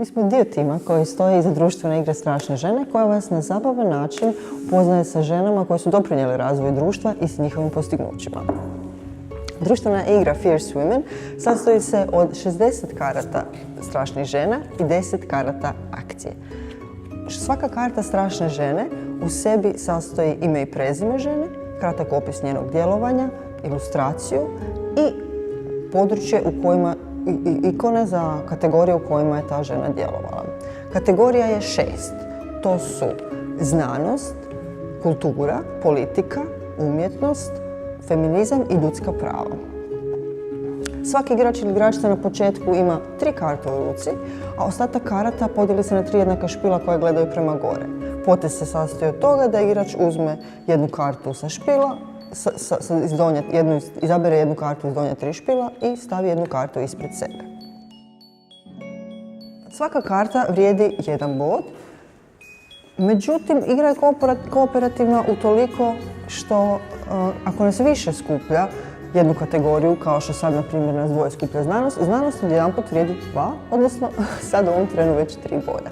Mi smo dio tima koji stoji iza društvene igre Strašne žene, koja vas na zabavan način upoznaje sa ženama koje su doprinijele razvoju društva i s njihovim postignućima. Društvena igra Fierce Women sastoji se od 60 karata strašnih žena i 10 karata akcije. Svaka karta strašne žene u sebi sastoji ime i prezime žene, kratak opis njenog djelovanja, ilustraciju i područje u kojima ikone za kategorije u kojima je ta žena djelovala. Kategorija je 6. To su znanost, kultura, politika, umjetnost, feminizam i ljudska prava. Svaki igrač ili igračica na početku ima 3 karte u ruci, a ostatak karata podijeli se na 3 jednaka špila koje gledaju prema gore. Potez se sastoji od toga da igrač uzme jednu kartu sa špila, izabere jednu kartu iz donje 3 špila i stavi jednu kartu ispred sebe. Svaka karta vrijedi 1 bod, međutim igra je kooperativna utoliko što ako nas više skuplja jednu kategoriju, kao što sad na primjer nas dvoje skuplja znanost odjedanput vrijedi 2, odnosno sad u ovom trenu već 3 boda.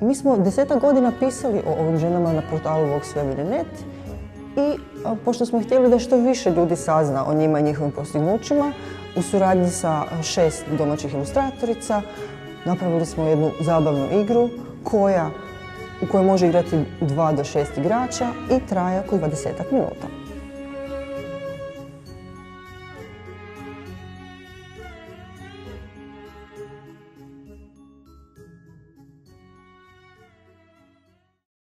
Mi smo 10 godina pisali o ovim ženama na portalu voxfemine.net i pošto smo htjeli da što više ljudi sazna o njima i njihovim postignućima, u suradnji sa 6 domaćih ilustratorica napravili smo jednu zabavnu igru u kojoj može igrati 2 do 6 igrača i traje oko 20 minuta.